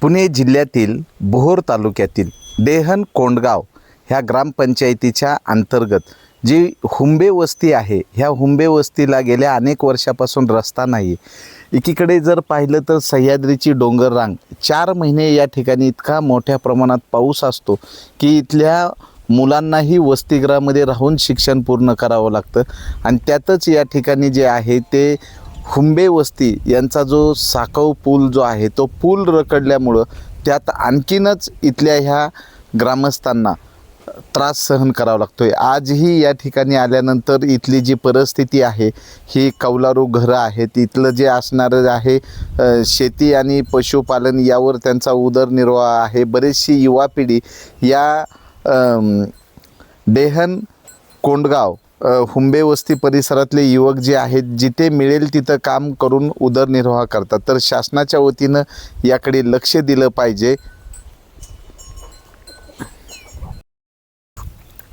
पुणे जिल्ह्यातील भोर तालुक्यातील डेहन कोंडगाव ह्या ग्रामपंचायतीच्या अंतर्गत जी हुंबे वस्ती आहे, ह्या हुंबे वस्तीला गेल्या अनेक वर्षापासून रस्ता नाही. एकीकडे जर पाहिलं तर सह्याद्रीची डोंगर रांग, 4 महिने या ठिकाणी इतका मोठ्या प्रमाणात पाऊस असतो की इथल्या मुलांनाही वसतिगृहामध्ये राहून शिक्षण पूर्ण करावं लागतं. आणि त्यातच या ठिकाणी जे आहे ते हुंबे वस्ती यांचा जो साकव पूल जो आहे तो पूल रखडल्यामुळं त्यात आणखीनच इथल्या ह्या ग्रामस्थांना त्रास सहन करावा लागतोय. आजही या ठिकाणी आल्यानंतर इथली जी परिस्थिती आहे ही कौलारू घरं आहेत. इथलं जे असणारं आहे शेती आणि पशुपालन यावर त्यांचा उदरनिर्वाह आहे. बरीचशी युवा पिढी या डेहन कोंडगाव हुंबे वस्ती परिसरातले युवक जे आहेत जिथे मिळेल तिथं काम करून उदरनिर्वाह करतात. तर शासनाच्या वतीनं याकडे लक्ष दिलं पाहिजे.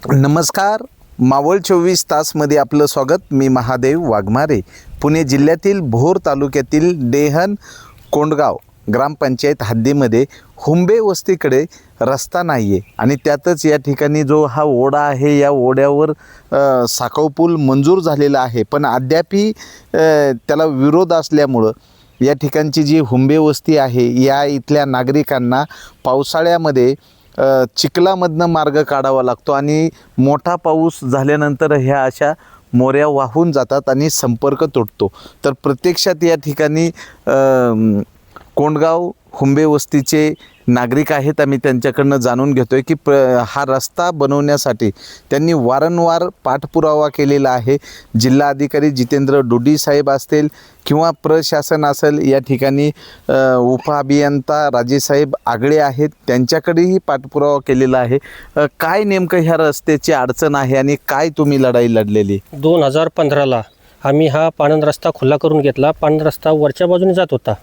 नमस्कार, मावळ 24 तासमध्ये आपलं स्वागत. मी महादेव वाघमारे. पुणे जिल्ह्यातील भोर तालुक्यातील डेहन कोंडगाव ग्रामपंचायत हद्दीमध्ये हुंबे वस्तीकडे रस्ता नाही आहे आणि त्यातच या ठिकाणी जो हा ओढा आहे या ओढ्यावर साकव पूल मंजूर झालेला आहे, पण अद्यापही त्याला विरोध असल्यामुळं या ठिकाणची जी हुंबे वस्ती आहे या इथल्या नागरिकांना पावसाळ्यामध्ये चिखलामधनं मार्ग काढावा लागतो आणि मोठा पाऊस झाल्यानंतर ह्या अशा मोऱ्या वाहून जातात आणि संपर्क तुटतो. तर प्रत्यक्षात या ठिकाणी कोंडगाव हुंबे वस्तीचे नागरिक आहेत. आम्ही त्यांच्याकडनं जाणून घेतो आहे की हा रस्ता बनवण्यासाठी त्यांनी वारंवार पाठपुरावा केलेला आहे. जिल्हा अधिकारी जितेंद्र डोडी साहेब असतील किंवा प्रशासन असेल, या ठिकाणी उपअभियंता राजेसाहेब आगळे आहेत, त्यांच्याकडेही पाठपुरावा केलेला आहे. काय नेमकं ह्या रस्त्याची अडचण आहे आणि काय तुम्ही लढाई लढलेली? 2015ला आम्ही हा पाणंद रस्ता खुला करून घेतला. पाणंद रस्ता वरच्या बाजूने जात होता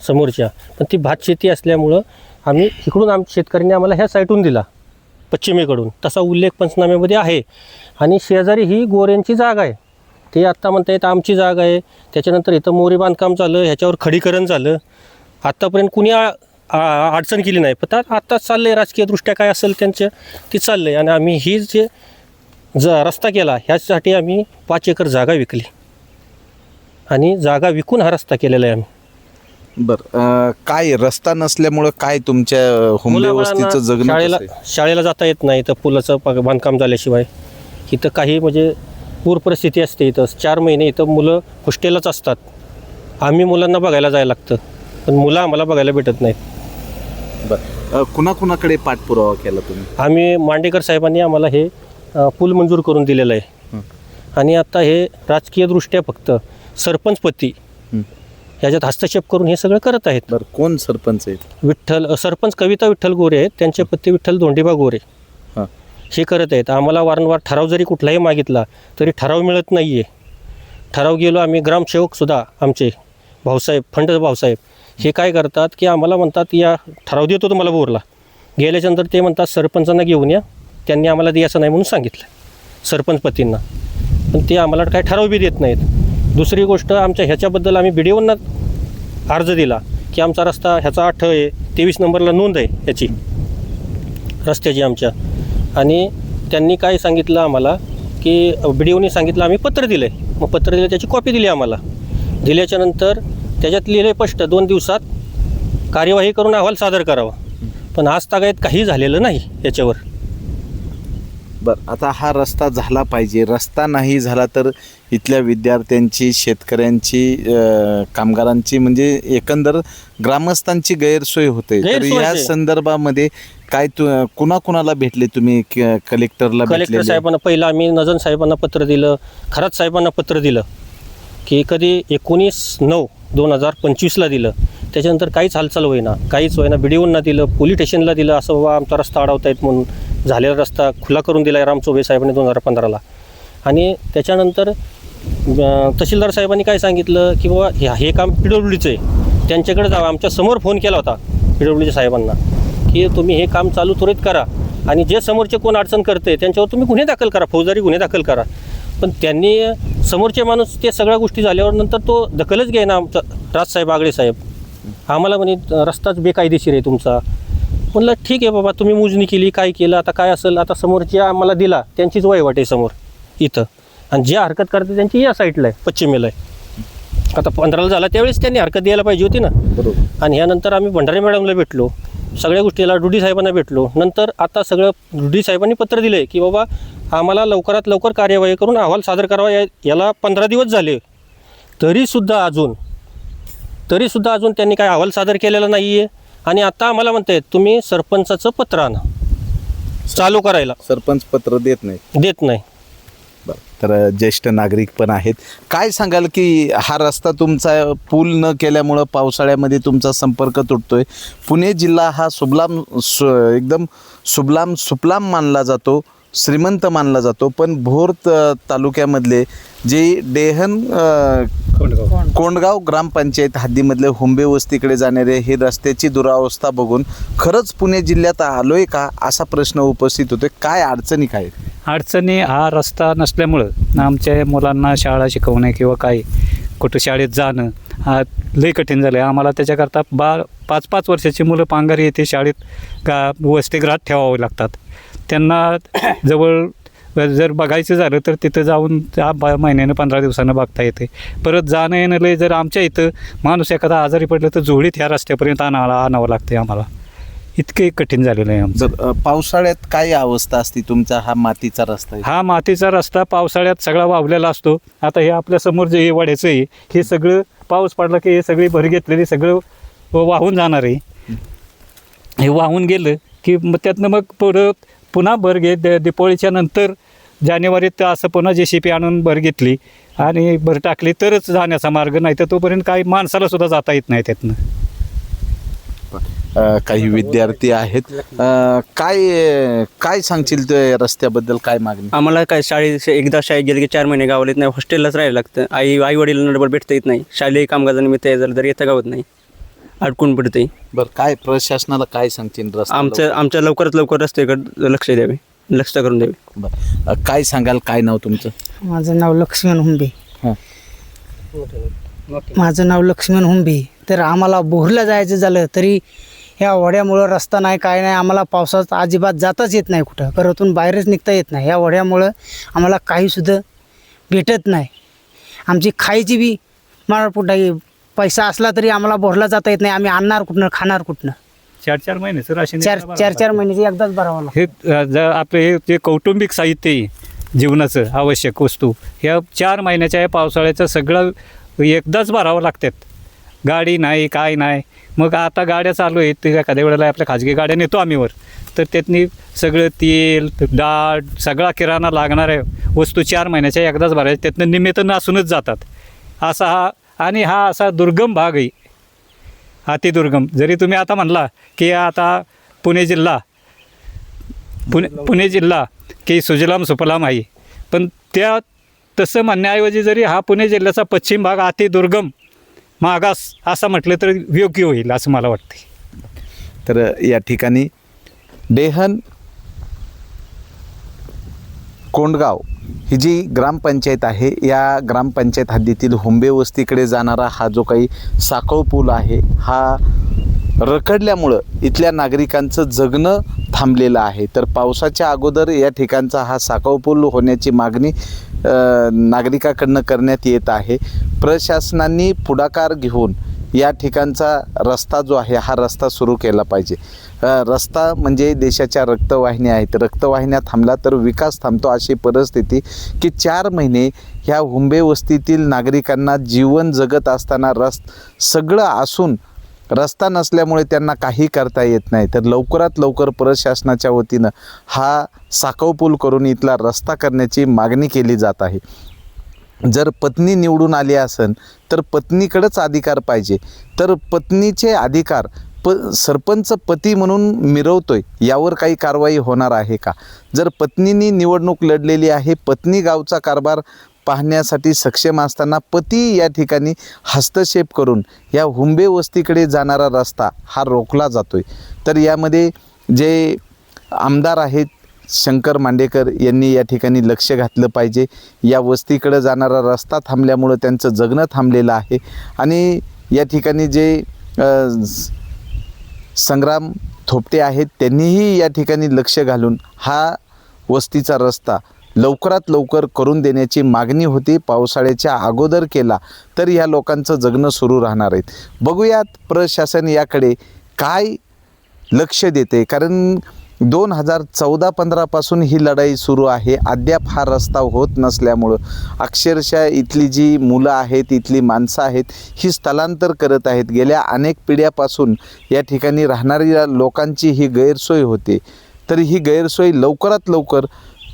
समोरच्या, पण ती भात शेती असल्यामुळं आम्ही इकडून शेतकऱ्यांनी आम्हाला ह्या साईडून दिला पश्चिमेकडून. तसा उल्लेख पंचनाम्यामध्ये आहे. आणि शेजारी ही गोऱ्यांची जागा आहे. ते आत्ता म्हणता येतं आमची जागा आहे. त्याच्यानंतर इथं मोरी बांधकाम झालं, ह्याच्यावर खडीकरण झालं. आत्तापर्यंत कुणी अडचण केली नाही. पण आत्ता चाललं आहे राजकीयदृष्ट्या काय असेल त्यांचं ते चाललं आहे. आणि आम्ही ही जे रस्ता केला ह्यासाठी आम्ही 5 एकर जागा विकली आणि जागा विकून हा रस्ता केलेला आहे आम्ही. बरं, काय रस्ता नसल्यामुळं काय तुमच्या हुंबे वस्तीचं जगणं शाळेला जाता येत नाही. इथं पुलाचं बांधकाम झाल्याशिवाय इथं काही म्हणजे पूर परिस्थिती असते. इथं 4 महिने इथं मुलं हॉस्टेललाच असतात. आम्ही मुलांना बघायला जायला लागतं, पण मुलं आम्हाला बघायला भेटत नाहीत. बरं, कुणाकुणाकडे पाठपुरावा केला तुम्ही? आम्ही मांडेकर साहेबांनी आम्हाला हे पूल मंजूर करून दिलेलं आहे. आणि आता हे राजकीयदृष्ट्या फक्त सरपंचपती ह्याच्यात हस्तक्षेप करून हे सगळं करत आहेत. बरं, कोण सरपंच आहेत? सरपंच कविता विठ्ठल गोरे आहेत, त्यांचे पती विठ्ठल धोंडीबा गोरे हे करत आहेत. आम्हाला वारंवार ठराव जरी कुठलाही मागितला तरी ठराव मिळत नाही आहे. ठराव गेलो आम्ही, ग्रामसेवकसुद्धा आमचे भाऊसाहेब फंड भाऊसाहेब हे काय करतात की आम्हाला म्हणतात या ठराव देतो तुम्हाला बोरला. गेल्याच्यानंतर ते म्हणतात सरपंचांना घेऊन या, त्यांनी आम्हाला द्यायचं नाही म्हणून सांगितलं सरपंचपतींना, पण ते आम्हाला काय ठराव बी देत नाहीत. दुसरी गोष्ट, आमच्या ह्याच्याबद्दल आम्ही BDOंना अर्ज दिला की आमचा रस्ता ह्याचा 8 आहे, 23 नंबरला नोंद आहे ह्याची रस्त्याची आमच्या. आणि त्यांनी काय सांगितलं आम्हाला की BDOनी सांगितलं, आम्ही पत्र दिलं आहे. मग पत्र दिलं, त्याची कॉपी दिली आम्हाला. दिल्याच्यानंतर त्याच्यात लिहिलं स्पष्ट 2 दिवसात कार्यवाही करून अहवाल सादर करावा. पण आज तागायत काही झालेलं नाही याच्यावर. बरं, आता हा रस्ता झाला पाहिजे. रस्ता नाही झाला तर इथल्या विद्यार्थ्यांची, शेतकऱ्यांची, कामगारांची म्हणजे एकंदर ग्रामस्थांची गैरसोय होते. तर या संदर्भामध्ये काय कुणाकुणाला भेटले तुम्ही? कलेक्टरला? कलेक्टर साहेबांना पहिलं आम्ही नजन साहेबांना पत्र दिलं, खरात साहेबांना पत्र दिलं की कधी 19/9/2025ला दिलं. त्याच्यानंतर काहीच हालचाल होईना, काहीच होईना. BDOंना दिलं, पोलीस स्टेशनला दिलं, असं बाबा आमचा रस्ता अडवतायत म्हणून. झालेला रस्ता खुला करून दिला आहे रामचोबे साहेबांनी 2015ला. आणि त्याच्यानंतर तहसीलदार साहेबांनी काय सांगितलं की बाबा हे काम PWDचं आहे, त्यांच्याकडे जावं. आमच्या समोर फोन केला होता PWD साहेबांना की तुम्ही हे काम चालू त्वरित करा आणि जे समोरचे कोण अडचण करते त्यांच्यावर तुम्ही गुन्हे दाखल करा, फौजदारी गुन्हे दाखल करा. पण त्यांनी समोरचे माणूस ते सगळ्या गोष्टी झाल्यावर नंतर तो दखलच घेईना राजसाहेब आगळे साहेब, आम्हाला म्हणे रस्ताच बेकायदेशीर आहे तुमचा. म्हणलं ठीक आहे बाबा, तुम्ही मोजणी केली, काय केलं, आता काय असेल, आता समोर जे आम्हाला दिला त्यांचीच वहिवाट आहे समोर इथं, आणि जे हरकत करते त्यांची या साईडला आहे, पश्चिमेला आहे. आता 15ला झाला त्यावेळेस त्यांनी हरकत द्यायला पाहिजे होती ना. बरोबर. आणि ह्यानंतर आम्ही भंडारे मॅडमला भेटलो, सगळ्या गोष्टीला डुडी साहेबांना भेटलो. नंतर आता सगळं डुडी साहेबांनी पत्र दिलं आहे की बाबा आम्हाला लवकरात लवकर कार्यवाही करून अहवाल सादर करावा. याला 15 दिवस झाले तरीसुद्धा अजून त्यांनी काय अहवाल सादर केलेला नाही आहे. आणि आता आम्हाला म्हणतायत तुम्ही सरपंचाचं पत्र आणा चालू करायला. सरपंच पत्र देत नाही. देत नाही. तर ज्येष्ठ नागरिक पण आहेत. काय सांगाल की हा रस्ता तुमचा पूल न केल्यामुळं पावसाळ्यामध्ये तुमचा संपर्क तुटतोय. पुणे जिल्हा हा एकदम सुफलाम मानला जातो, श्रीमंत मानला जातो. पण भोर तालुक्यामधले जे डेहन कोंडगाव ग्रामपंचायत हद्दीमधले हुंबे वस्तीकडे जाणारे हे रस्त्याची दुरावस्था बघून खरंच पुणे जिल्ह्यात आलोय का असा प्रश्न उपस्थित होतोय. काय अडचणी काय? अडचणी हा रस्ता नसल्यामुळं आमच्या मुलांना शाळा शिकवणे किंवा काही कुठं शाळेत जाणं हा लई कठीण झालं आहे आम्हाला. त्याच्याकरता 5-5 वर्षाची मुलं पांघरी येथे शाळेत वसतिगृहात ठेवावे लागतात. त्यांना जवळ जर बघायचं झालं तर तिथं जाऊन महिन्यानं 15 दिवसानं बघता येते. परत जाणं येणं लय जर आमच्या इथं माणूस एखादा आजारी पडलं तर जोडीत ह्या रस्त्यापर्यंत आणावं लागते आम्हाला. इतके कठीण झालेलं आहे आमचं. पावसाळ्यात काय अवस्था असते तुमचा? हा मातीचा रस्ता आहे. हा मातीचा रस्ता पावसाळ्यात सगळा वावलेला असतो. आता हे आपल्यासमोर जे वड्याचं आहे हे सगळं पाऊस पडला की हे सगळी भर घेतलेली सगळं वाहून जाणार आहे. हे वाहून गेलं की मग त्यातनं मग पुन्हा भर घेत दिपावळीच्या नंतर जानेवारीत असं पुन्हा JCP आणून भर घेतली आणि भर टाकली तरच जाण्याचा मार्ग, नाही तर तोपर्यंत काही माणसाला सुद्धा जाता येत नाही त्यातनं. काही विद्यार्थी आहेत. काय सांगशील ते रस्त्याबद्दल? काय मागणी? आम्हाला काय एकदा शाळेत गेले की 4 महिने गावाला येत नाही, हॉस्टेललाच राहायला लागतं. आई वडिलांना डबल भेटता येत नाही. शालेय कामकाजानिमित्त झालं तर येतं गावात नाही, अडकून पडते. बरं, काय प्रशासनाला काय सांगतील? रस्ता आमच्या लवकरात लवकर रस्त्याकडे लक्ष करून द्यावे. बरं, काय सांगाल? काय नाव तुमचं? माझं नाव लक्ष्मण हुंबे. हां. माझं नाव लक्ष्मण हुंबे. तर आम्हाला बोरला जायचं झालं तरी ह्या वड्यामुळं रस्ता नाही, काय नाही. आम्हाला पावसात अजिबात जाताच येत नाही, कुठं घरातून बाहेरच निघता येत नाही. ह्या वड्यामुळं आम्हाला काहीसुद्धा भेटत नाही. आमची खायची बी माळपुटाई पैसा असला तरी आम्हाला बोरला जाता येत नाही. आम्ही आणणार कुठनं, खाणार कुठनं? 4-4 महिन्याचं राशन 4 महिन्याची एकदाच भरावं लागतं. हे जर आपलं हे जे कौटुंबिक साहित्य आहे जीवनाचं आवश्यक वस्तू ह्या 4 महिन्याच्या या पावसाळ्याचं सगळं एकदाच भरावं लागतात. गाडी नाही, काय नाही. मग आता गाड्या चालू आहेत, ते एखाद्या वेळेला आपल्या खाजगी गाड्या नेतो आम्ही वर, तर त्यातनी सगळं तेल डाळ सगळा किराणा लागणाऱ्या वस्तू 4 महिन्याच्या एकदाच भरायच्या, त्यातनं निम्मे तर नासूनच जातात. असा हा असा दुर्गम भाग आहे, अतिदुर्गम. जरी तुम्ही आता म्हणला की आता पुणे जिल्हा की सुजलाम सुफलाम आहे, पण त्या तसं म्हणण्याऐवजी जरी हा पुणे जिल्ह्याचा पश्चिम भाग अतिदुर्गम मागास असं म्हटलं तर योग्य होईल असं मला वाटते. तर या ठिकाणी डेहन कोंडगाव ही जी ग्रामपंचायत आहे, या ग्रामपंचायत हद्दीतील हुंबे वस्तीकडे जाणारा हा जो काही साखळ पूल आहे, हा रखडल्यामुळं इथल्या नागरिकांचं जगणं थांबलेलं आहे. तर पावसाच्या अगोदर या ठिकाणचा हा साखळ पूल होण्याची मागणी नागरिकाकडनं करण्यात येत आहे. प्रशासनाने पुढाकार घेऊन या ठिकाणचा रस्ता जो आहे हा रस्ता सुरू केला पाहिजे. रस्ता म्हणजे देशाच्या रक्तवाहिन्या आहेत. रक्तवाहिन्या थांबला तर विकास थांबतो, अशी परिस्थिती की 4 महिने ह्या हुंबे वस्तीतील नागरिकांना जीवन जगत असताना सगळं असून रस्ता नसल्यामुळे त्यांना काही करता येत नाही. तर लवकरात लवकर प्रशासनाच्या वतीनं हा साखळ पूल करून इथला रस्ता करण्याची मागणी केली जात आहे. जर पत्नी निवडून आली असेल तर पत्नीकडेच अधिकार पाहिजे. तर पत्नीचे अधिकार सरपंच पती म्हणून मिरवतोय, यावर काही कारवाई होणार आहे का? जर पत्नीने निवडणूक लढलेली आहे, पत्नी गावचा कारभार पाहण्यासाठी सक्षम असताना पती या ठिकाणी हस्तक्षेप करून या हुंबे वस्तीकडे जाणारा रस्ता हा रोखला जातोय. तर यामध्ये जे आमदार आहेत शंकर मांडेकर यांनी या ठिकाणी लक्ष घातलं पाहिजे. या वस्तीकडे जाणारा रस्ता थांबल्यामुळं त्यांचं जगणं थांबलेलं आहे आणि या ठिकाणी जे संग्राम थोपटे आहेत त्यांनीही या ठिकाणी लक्ष घालून हा वस्तीचा रस्ता लवकरात लवकर करून देण्याची मागणी होती. पावसाळ्याच्या अगोदर केला तर ह्या लोकांचं जगणं सुरू राहणार आहेत. बघूयात प्रशासन याकडे काय लक्ष देते, कारण 2014-15 पासून ही लढाई सुरू आहे. अद्याप हा रस्ता होत नसल्यामुळं अक्षरशः इथली जी मुलं आहेत, इथली माणसं आहेत, ही स्थलांतर करत आहेत. गेल्या अनेक पिढ्यापासून या ठिकाणी राहणाऱ्या लोकांची ही गैरसोय होते. तर ही गैरसोय लवकरात लवकर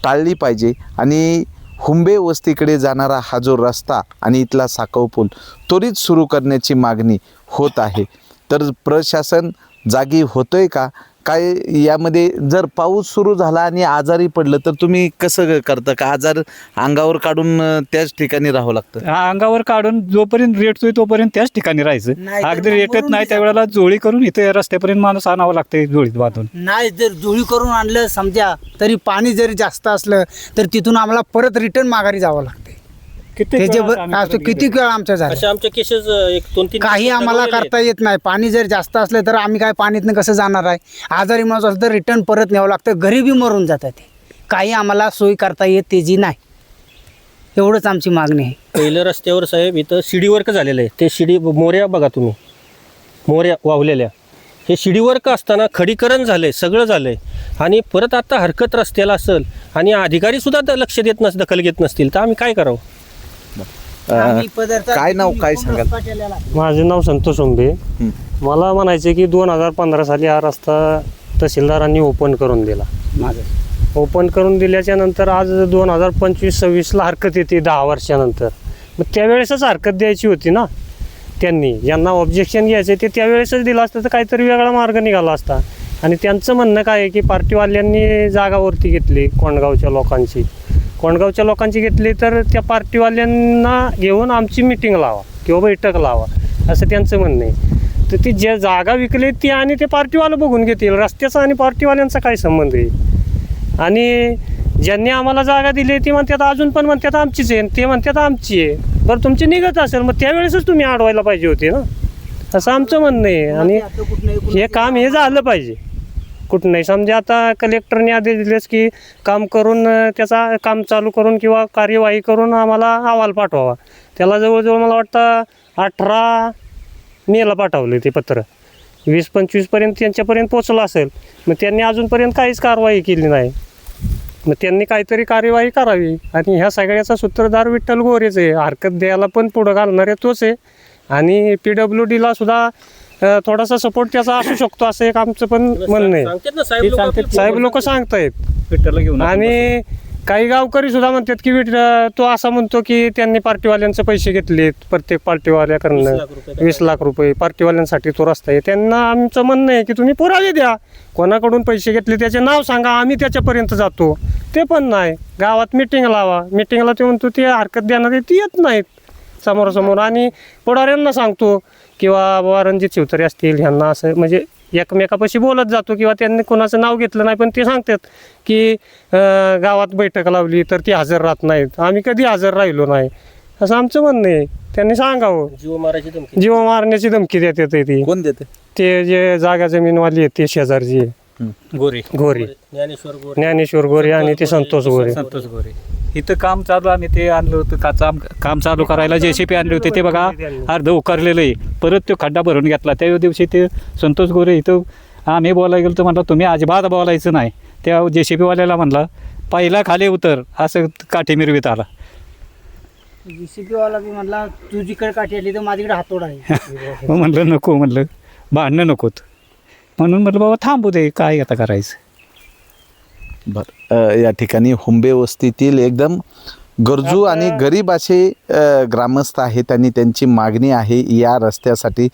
टाळली पाहिजे आणि हुंबे वस्तीकडे जाणारा हा जो रस्ता आणि इथला साकव पूल त्वरित सुरू करण्याची मागणी होत आहे. तर प्रशासन जागी होतोय का काय? यामध्ये जर पाऊस सुरू झाला आणि आजारी पडलं तर तुम्ही कसं करता? का आजार अंगावर काढून त्याच ठिकाणी राहावं लागतं? हा, अंगावर काढून जोपर्यंत रेटतोय तोपर्यंत त्याच ठिकाणी राहायचं. नाही तर अगदी मग रेटत मरून नाही बी त्यावेळेला जोळी करून इथे रस्त्यापर्यंत माणूस आणावं लागते जोळीत बांधून. नाही जर जुळी करून आणलं समजा तरी पाणी जरी जास्त असलं तर तिथून आम्हाला परत रिटर्न माघारी जावं लागते. किती वेळ आमच्या झालं अशा आमच्या केसेस 1-2-3 काही आम्हाला करता येत नाही. पाणी जर जास्त असलं तर आम्ही काय पाणीतनं कसं जाणार आहे? आजारी माणूस असलं तर रिटर्न परत न्यावं लागतं. घरी बी मरून जातात ते. काही आम्हाला सोय करता येत त्याची नाही. एवढंच आमची मागणी आहे. पहिलं रस्त्यावर साहेब इथं शिडी वर्क झालेलं आहे. ते शिडी मोऱ्या बघा तुम्ही, मोऱ्या वावलेल्या, हे शिडी वर्क असताना खडीकरण झालंय, सगळं झालंय आणि परत आता हरकत रस्त्याला असेल आणि अधिकारीसुद्धा लक्ष देत दखल घेत नसतील तर आम्ही काय करावं? काय नाव काय सांगाल? माझे नाव संतोष उंबे. मला म्हणायचे की 2015 साली हा रस्ता तहसीलदारांनी ओपन करून दिला. ओपन करून दिल्याच्या नंतर आज 2025-26ला हरकत येते 10 वर्षानंतर. मग त्यावेळेसच हरकत द्यायची होती ना त्यांनी. ज्यांना ऑब्जेक्शन घ्यायचे ते त्यावेळेसच दिलं असतं तर काहीतरी वेगळा मार्ग निघाला असता. आणि त्यांचं म्हणणं काय आहे की पार्टीवाल्यांनी जागावरती घेतली कोंडगावच्या लोकांची घेतली तर त्या पार्टीवाल्यांना घेऊन आमची मिटिंग लावा किंवा बैठक लावा असं त्यांचं म्हणणं आहे. तर ती ज्या जागा विकली ती आणि ते पार्टीवालं बघून घेतील. रस्त्याचा आणि पार्टीवाल्यांचा काय संबंध आहे? आणि ज्यांनी आम्हाला जागा दिली ती म्हणतात अजून पण म्हणतात आमचीच आहे, ते म्हणतात आमची आहे. बरं तुमची निघत असेल मग त्यावेळेसच तुम्ही अडवायला पाहिजे होते ना, असं आमचं म्हणणं आहे. आणि हे काम हे झालं पाहिजे कुठं नाही. समजा आता कलेक्टरने आदेश दिलेच की काम करून त्याचा काम चालू करून किंवा कार्यवाही करून आम्हाला अहवाल पाठवावा. त्याला जवळजवळ मला वाटतं 18 मेला पाठवले ते पत्र. 20-25पर्यंत त्यांच्यापर्यंत पोचलं असेल. मग त्यांनी अजूनपर्यंत काहीच कारवाई केली नाही. मग त्यांनी काहीतरी कार्यवाही करावी. आणि ह्या सगळ्याचा सूत्रधार विठ्ठल गोरेच आहे. हरकत द्यायला पण पुढं घालणारे तोच आहे. आणि PWDला सुद्धा थोडासा सपोर्ट त्याचा असू शकतो असं एक आमचं पण म्हणणं आहे. सांगतात ना साहेब, साहेब लोक सांगतायत. विठ्ठलला घेऊन आणि काही गावकरी सुद्धा म्हणतात की तो असा म्हणतो की त्यांनी पार्टीवाल्यांचे पैसे घेतलेत, प्रत्येक पार्टीवाल्याकडनं 20 लाख रुपये पार्टीवाल्यांसाठी तो रस्ता आहे. त्यांना आमचं म्हणणं आहे की तुम्ही पुरावे द्या, कोणाकडून पैसे घेतले त्याचे नाव सांगा, आम्ही त्याच्यापर्यंत जातो. ते पण नाही. गावात मिटिंग लावा, मिटिंगला ते म्हणतो ते हरकत देणारे ती येत नाहीत समोरासमोर. आणि पुढाऱ्यांना सांगतो किंवा बाबा रणजित शिवतरे असतील ह्यांना असं म्हणजे एकमेकापाशी बोलत जातो किंवा त्यांनी कोणाचं नाव घेतलं नाही पण ते सांगतात की गावात बैठक लावली तर ती हजर राहत नाहीत. आम्ही कधी हजर राहिलो नाही असं आमचं म्हणणं आहे. त्यांनी सांगावं. जीव मारण्याची धमकी देतात ती. कोण देते? ते जे जागा जमीनवाली आहेत ते शेजारची गोरे ज्ञानेश्वर गोरे आणि ते संतोष गोरे. इथं काम चालू आम्ही ते आणलं होतं काम चालू करायला JCP आणले होते. ते बघा अर्ध उकारलेलं आहे. परत तो खड्डा भरून घेतला. त्या दिवशी ते संतोष गोरे इथं आम्ही बोलायला गेलो तर म्हटलं तुम्ही अजिबात बोलायचं नाही. त्या JCP वाल्याला म्हणला पहिला खाली उतर असं काठी मिरवीत आला. JCP वाला बी म्हणला तुझीकडे काठी आली तर माझ्याकडे हातोडा आहे. मग म्हणलं नको, म्हणलं भांडणं नकोत म्हणून म्हटलं बाबा थांबू दे काय आता करायचं. बरं, या ठिकाणी हुंबे वस्तीतील एकदम गरजू आणि गरीब असे ग्रामस्थ आहेत आणि त्यांची मागणी आहे या रस्त्यासाठी.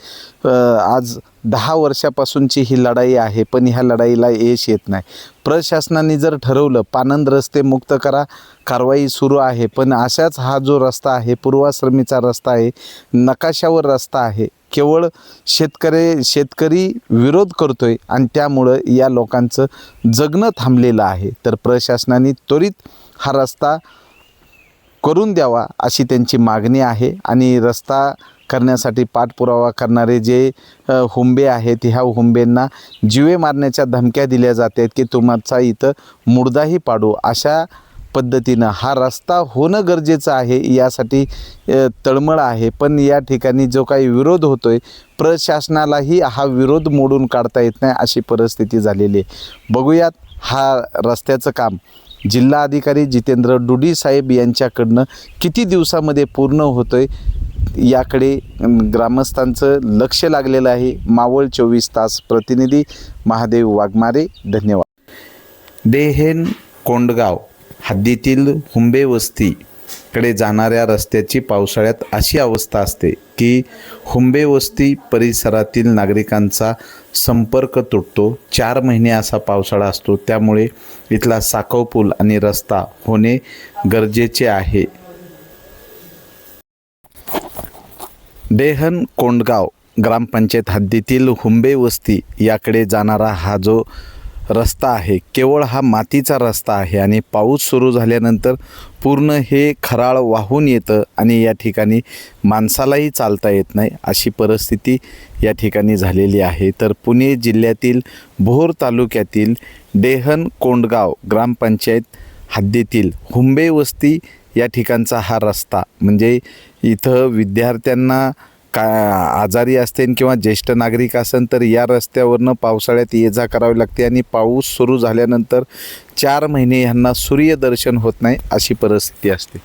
आज 10 वर्षापासूनची ही लढाई आहे पण ह्या लढाईला यश येत नाही. प्रशासनाने जर ठरवलं पानंद रस्ते मुक्त करा, कारवाई सुरू आहे. पण अशाच हा जो रस्ता आहे पूर्वाश्रमीचा रस्ता आहे, नकाशावर रस्ता आहे, केवळ शेतकरी विरोध करतोय आणि त्यामुळं या लोकांचं जगणं थांबलेलं आहे. तर प्रशासनाने त्वरित हा रस्ता करून द्यावा अशी त्यांची मागणी आहे. आणि रस्ता करण्यासाठी पाठपुरावा करणारे जे हुंबे आहेत, ह्या हुंबेंना जीवे मारण्याच्या धमक्या दिल्या जातात की तुमचा इथं मुर्दाही पाडू, अशा पद्धतीनं हा रस्ता होणं गरजेचं आहे, यासाठी तळमळ आहे. पण या ठिकाणी जो काही विरोध होतो आहे, प्रशासनालाही हा विरोध मोडून काढता येत नाही अशी परिस्थिती झालेली आहे. बघूयात हा रस्त्याचं काम जिल्हा अधिकारी जितेंद्र डुडी साहेब यांच्याकडनं किती दिवसामध्ये पूर्ण होतं आहे, याकडे ग्रामस्थांचं लक्ष लागलेलं आहे. मावळ 24 तास प्रतिनिधी महादेव वाघमारे, धन्यवाद. देहेन कोंडगाव हद्दीतील हुंबे वस्तीकडे जाणाऱ्या रस्त्याची पावसाळ्यात अशी अवस्था असते की हुंबे वस्ती परिसरातील नागरिकांचा संपर्क तुटतो. 4 महिने असा पावसाळा असतो, त्यामुळे इथला साकव पूल आणि रस्ता होणे गरजेचे आहे. देहन कोंडगाव ग्रामपंचायत हद्दीतील हुंबे वस्ती याकडे जाणारा हा जो रस्ता आहे, केवळ हा मातीचा रस्ता आहे आणि पाऊस सुरू झाल्यानंतर पूर्ण हे खराळ वाहून येतं आणि या ठिकाणी माणसालाही चालता येत नाही अशी परिस्थिती या ठिकाणी झालेली आहे. तर पुणे जिल्ह्यातील भोर तालुक्यातील देहन कोंडगाव ग्रामपंचायत हद्दीतील हुंबे वस्ती या ठिकाणचा हा रस्ता, म्हणजे इथं विद्यार्थ्यांना आजारी असतील किंवा ज्येष्ठ नागरिक असेल तर या रस्त्यावरनं पावसाळ्यात ये जा करावी लागते आणि पाऊस सुरू झाल्यानंतर 4 महिने ह्यांना सूर्यदर्शन होत नाही अशी परिस्थिती असते.